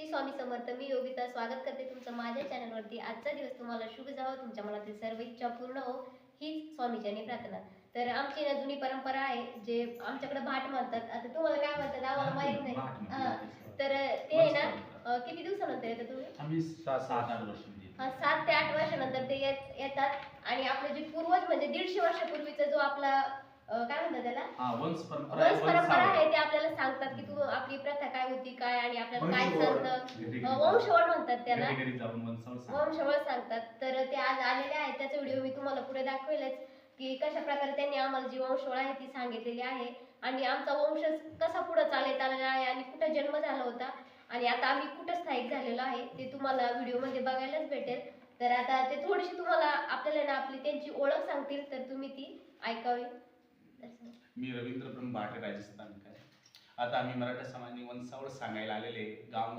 स्वामी समर्थ. मी योगिता स्वागत करते तुमचं माझ्या चॅनलवरती. आजचा दिवस तुम्हाला शुभ जावो, तुमच्या मनातील सर्व इच्छा पूर्ण हो हीच स्वामीचरणी प्रार्थना. तर आमची ना जुनी परंपरा आहे, जे आमच्याकडे भाट म्हणतात. आता तुम्हाला काय म्हणतात आम्हाला माहित नाही. तर ते आहे ना किती दिवसानंतर येतात तुम्ही? आम्ही 7-8 वर्ष. 7 ते 8 वर्षानंतर ते येतात. आणि आपले जे पूर्वज म्हणजे 150 वर्षापूर्वीचा जो आपला काय म्हणतात त्याला वंश परंपरा आहे ते आपल्याला सांगतात की तू आपली प्रथा काय होती काय आणि आपल्याला काय सांगतं. वंशवळ म्हणतात त्याला, वंशवळ सांगतात. तर ते आज आलेले आहेत, त्याचा व्हिडिओ मी तुम्हाला पुढे दाखवेलच की कशा प्रकारे त्यांनी आम्हाला जी वंशवळ आहे ती सांगितलेली आहे आणि आमचा वंश कसा पुढे चालत आलेला आहे आणि कुठे जन्म झाला होता आणि आता आम्ही कुठे स्थायिक झालेलो आहे ते तुम्हाला व्हिडिओमध्ये बघायलाच भेटेल. तर आता ते थोडीशी तुम्हाला आपल्याला ना आपली त्यांची ओळख सांगतील, तर तुम्ही ती ऐकावी. मी रवींद्र ब्रह्म भाटे, राजस्थान. आता आम्ही मराठा समाजाने वंशावळ सांगायला आलेले गाव